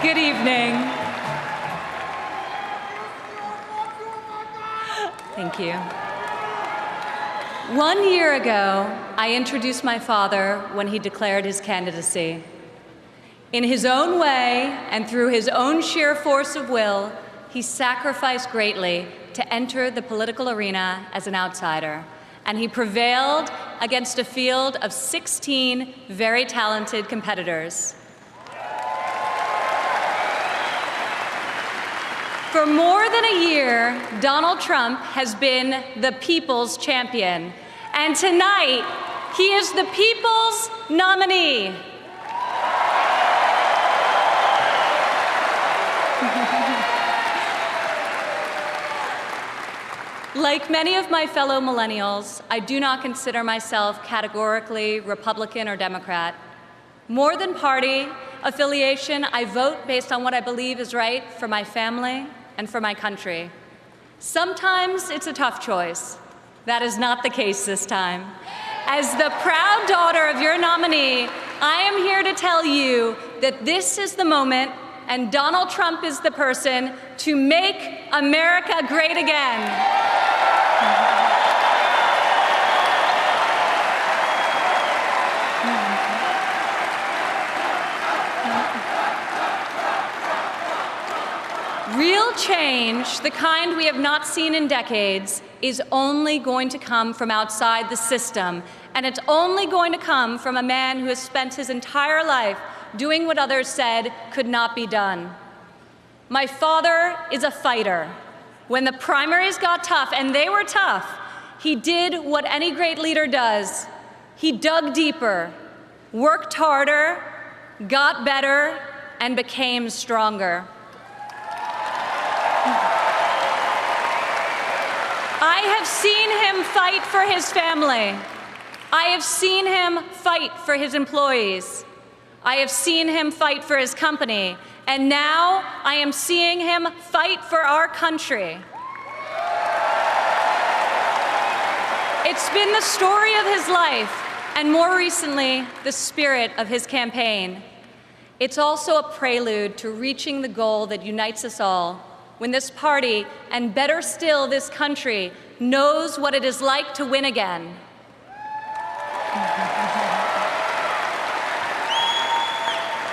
Good evening. Thank you. 1 year ago, I introduced my father when he declared his candidacy. In his own way and through his own sheer force of will, he sacrificed greatly to enter the political arena as an outsider, and he prevailed against a field of 16 very talented competitors. For more than a year, Donald Trump has been the people's champion, and tonight, he is the people's nominee. Like many of my fellow millennials, I do not consider myself categorically Republican or Democrat. More than party affiliation, I vote based on what I believe is right for my family and for my country. Sometimes it's a tough choice. That is not the case this time. As the proud daughter of your nominee, I am here to tell you that this is the moment and Donald Trump is the person to make America great again. Real change, the kind we have not seen in decades, is only going to come from outside the system, and it's only going to come from a man who has spent his entire life doing what others said could not be done. My father is a fighter. When the primaries got tough, and they were tough, he did what any great leader does. He dug deeper, worked harder, got better, and became stronger. I have seen him fight for his family. I have seen him fight for his employees. I have seen him fight for his company. And now I am seeing him fight for our country. It's been the story of his life, and more recently, the spirit of his campaign. It's also a prelude to reaching the goal that unites us all, when this party, and better still, this country, knows what it is like to win again.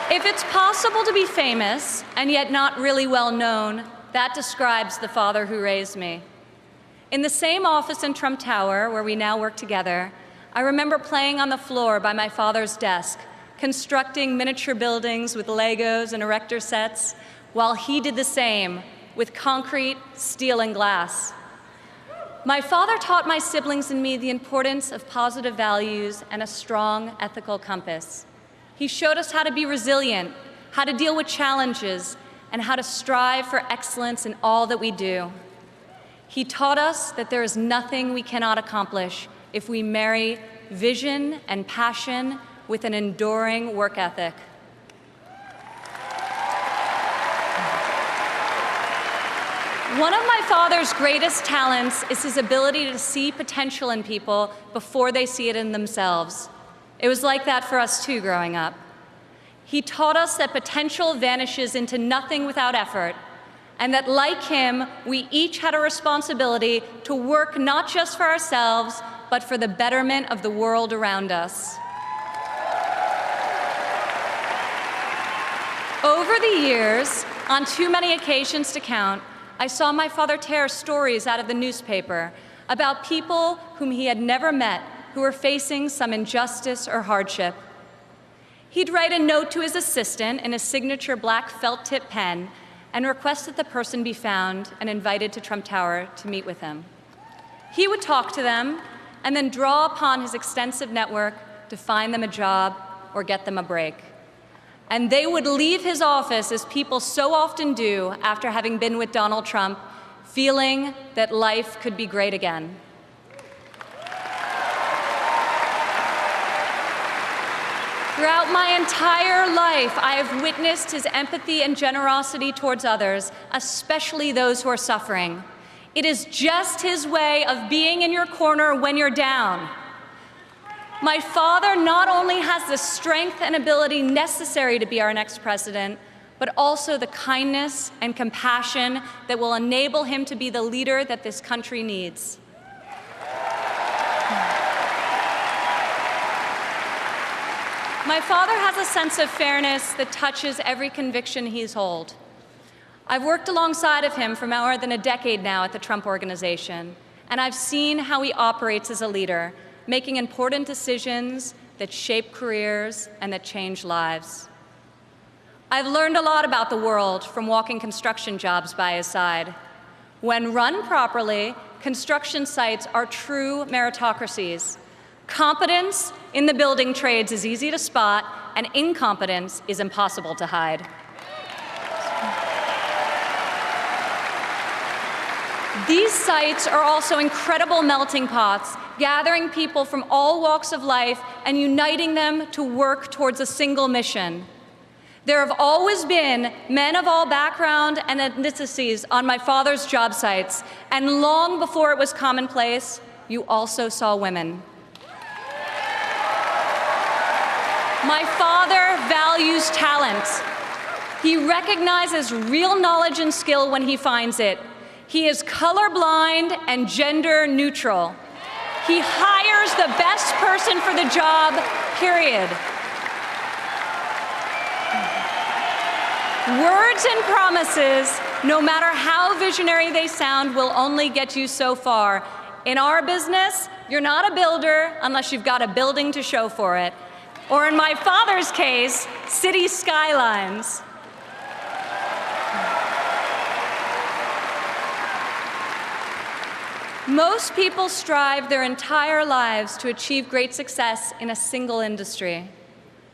If it's possible to be famous and yet not really well known, that describes the father who raised me. In the same office in Trump Tower, where we now work together, I remember playing on the floor by my father's desk, constructing miniature buildings with Legos and erector sets, while he did the same with concrete, steel, and glass. My father taught my siblings and me the importance of positive values and a strong ethical compass. He showed us how to be resilient, how to deal with challenges, and how to strive for excellence in all that we do. He taught us that there is nothing we cannot accomplish if we marry vision and passion with an enduring work ethic. One of my father's greatest talents is his ability to see potential in people before they see it in themselves. It was like that for us too growing up. He taught us that potential vanishes into nothing without effort, and that like him, we each had a responsibility to work not just for ourselves, but for the betterment of the world around us. Over the years, on too many occasions to count, I saw my father tear stories out of the newspaper about people whom he had never met who were facing some injustice or hardship. He'd write a note to his assistant in a signature black felt-tip pen and request that the person be found and invited to Trump Tower to meet with him. He would talk to them and then draw upon his extensive network to find them a job or get them a break. And they would leave his office, as people so often do after having been with Donald Trump, feeling that life could be great again. Throughout my entire life, I have witnessed his empathy and generosity towards others, especially those who are suffering. It is just his way of being in your corner when you're down. My father not only has the strength and ability necessary to be our next president, but also the kindness and compassion that will enable him to be the leader that this country needs. My father has a sense of fairness that touches every conviction he's held. I've worked alongside of him for more than a decade now at the Trump Organization, and I've seen how he operates as a leader, making important decisions that shape careers and that change lives. I've learned a lot about the world from walking construction jobs by his side. When run properly, construction sites are true meritocracies. Competence in the building trades is easy to spot, and incompetence is impossible to hide. These sites are also incredible melting pots, gathering people from all walks of life and uniting them to work towards a single mission. There have always been men of all background and ethnicities on my father's job sites, and long before it was commonplace, you also saw women. My father values talent. He recognizes real knowledge and skill when he finds it. He is colorblind and gender neutral. He hires the best person for the job, period. Words and promises, no matter how visionary they sound, will only get you so far. In our business, you're not a builder unless you've got a building to show for it. Or in my father's case, city skylines. Most people strive their entire lives to achieve great success in a single industry.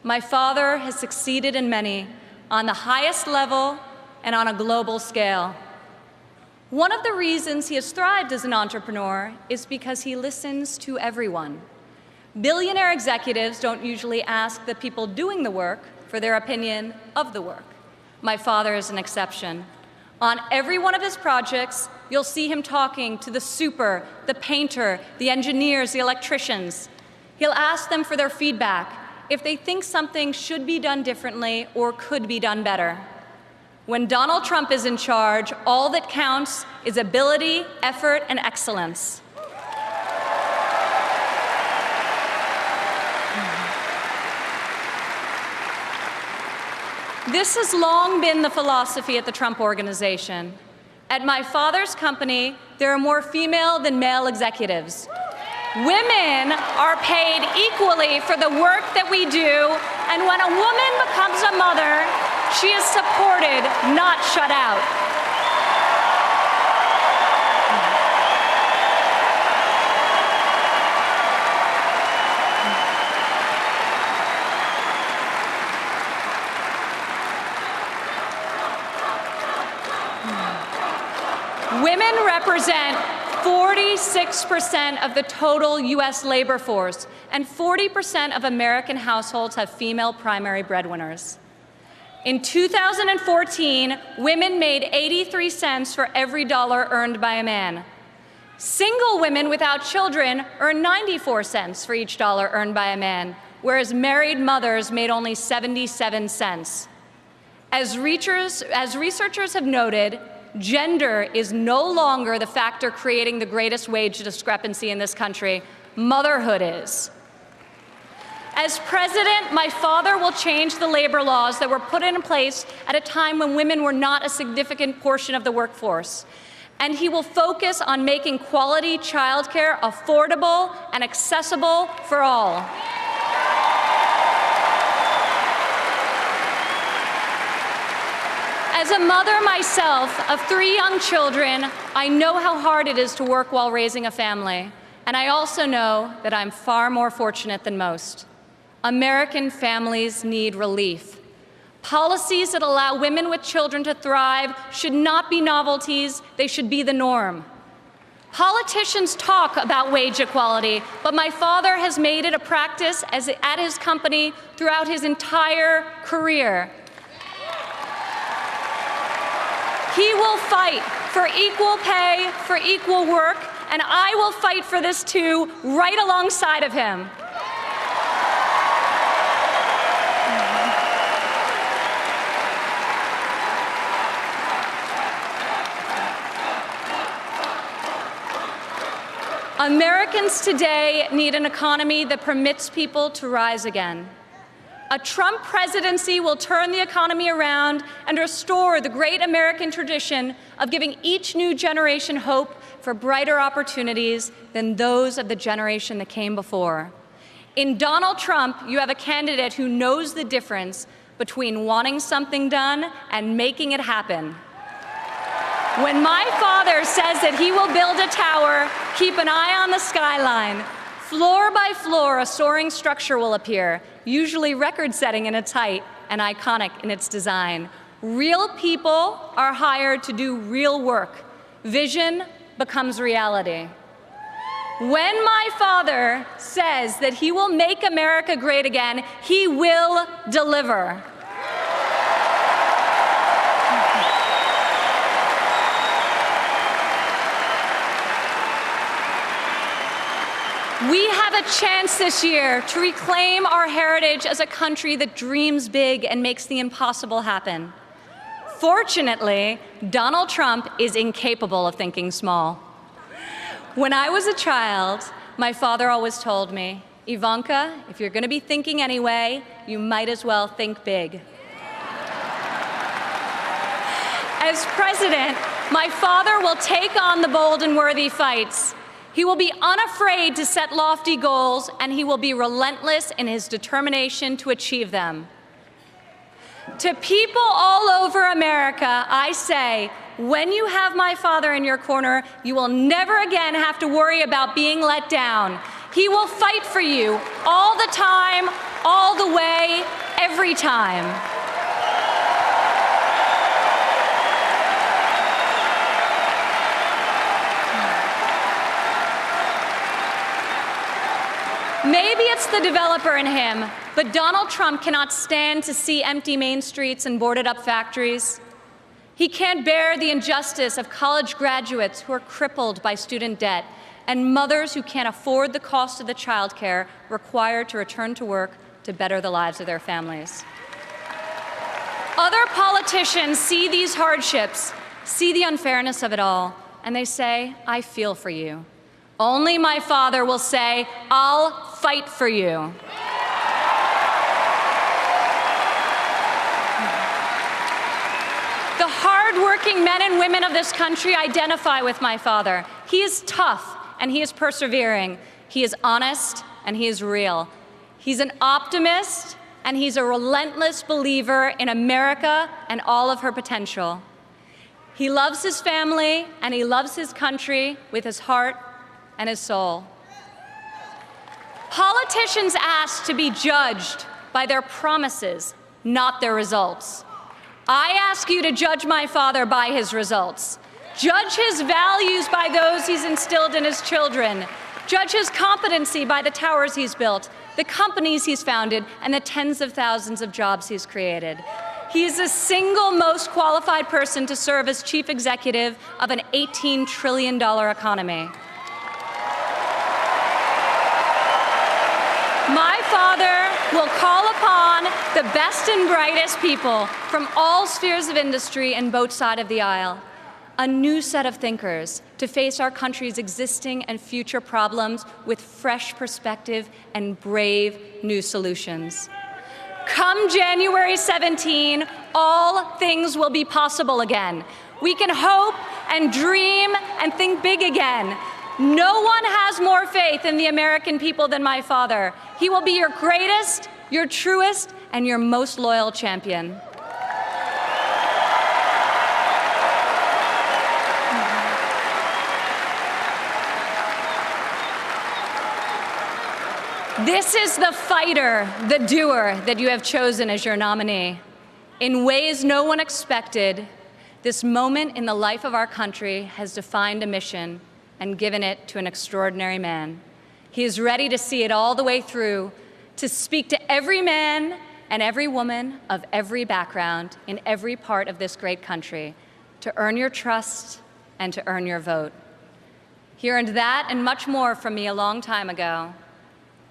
My father has succeeded in many, on the highest level and on a global scale. One of the reasons he has thrived as an entrepreneur is because he listens to everyone. Billionaire executives don't usually ask the people doing the work for their opinion of the work. My father is an exception. On every one of his projects, you'll see him talking to the super, the painter, the engineers, the electricians. He'll ask them for their feedback, if they think something should be done differently or could be done better. When Donald Trump is in charge, all that counts is ability, effort, and excellence. This has long been the philosophy at the Trump Organization. At my father's company, there are more female than male executives. Women are paid equally for the work that we do, and when a woman becomes a mother, she is supported, not shut out. Women represent 46% of the total U.S. labor force, and 40% of American households have female primary breadwinners. In 2014, women made 83 cents for every dollar earned by a man. Single women without children earn 94 cents for each dollar earned by a man, whereas married mothers made only 77 cents. As researchers have noted, gender is no longer the factor creating the greatest wage discrepancy in this country. Motherhood is. As president, my father will change the labor laws that were put in place at a time when women were not a significant portion of the workforce. And he will focus on making quality childcare affordable and accessible for all. As a mother myself of 3 young children, I know how hard it is to work while raising a family. And I also know that I'm far more fortunate than most. American families need relief. Policies that allow women with children to thrive should not be novelties, they should be the norm. Politicians talk about wage equality, but my father has made it a practice at his company throughout his entire career. He will fight for equal pay, for equal work, and I will fight for this too, right alongside of him. Americans today need an economy that permits people to rise again. A Trump presidency will turn the economy around and restore the great American tradition of giving each new generation hope for brighter opportunities than those of the generation that came before. In Donald Trump, you have a candidate who knows the difference between wanting something done and making it happen. When my father says that he will build a tower, keep an eye on the skyline. Floor by floor, a soaring structure will appear, usually record-setting in its height and iconic in its design. Real people are hired to do real work. Vision becomes reality. When my father says that he will make America great again, he will deliver. We have a chance this year to reclaim our heritage as a country that dreams big and makes the impossible happen. Fortunately, Donald Trump is incapable of thinking small. When I was a child, my father always told me, Ivanka, if you're going to be thinking anyway, you might as well think big. As president, my father will take on the bold and worthy fights. He will be unafraid to set lofty goals, and he will be relentless in his determination to achieve them. To people all over America, I say, when you have my father in your corner, you will never again have to worry about being let down. He will fight for you all the time, all the way, every time. Maybe it's the developer in him, but Donald Trump cannot stand to see empty main streets and boarded-up factories. He can't bear the injustice of college graduates who are crippled by student debt and mothers who can't afford the cost of the childcare required to return to work to better the lives of their families. Other politicians see these hardships, see the unfairness of it all, and they say, I feel for you. Only my father will say, I'll fight for you. The hard-working men and women of this country identify with my father. He is tough and he is persevering. He is honest and he is real. He's an optimist and he's a relentless believer in America and all of her potential. He loves his family and he loves his country with his heart and his soul. Politicians ask to be judged by their promises, not their results. I ask you to judge my father by his results. Judge his values by those he's instilled in his children. Judge his competency by the towers he's built, the companies he's founded, and the tens of thousands of jobs he's created. He is the single most qualified person to serve as chief executive of an $18 trillion economy. My father will call upon the best and brightest people from all spheres of industry and both sides of the aisle, a new set of thinkers to face our country's existing and future problems with fresh perspective and brave new solutions. Come January 17, all things will be possible again. We can hope and dream and think big again. No one has more faith in the American people than my father. He will be your greatest, your truest, and your most loyal champion. This is the fighter, the doer that you have chosen as your nominee. In ways no one expected, this moment in the life of our country has defined a mission and given it to an extraordinary man. He is ready to see it all the way through, to speak to every man and every woman of every background in every part of this great country, to earn your trust and to earn your vote. He earned that and much more from me a long time ago.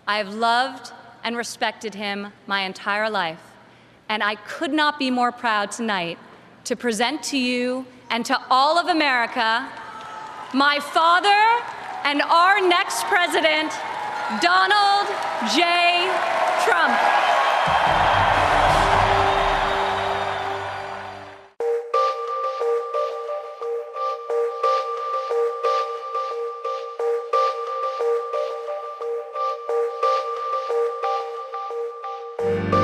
I have loved and respected him my entire life, and I could not be more proud tonight to present to you and to all of America my father, and our next president, Donald J. Trump. Thank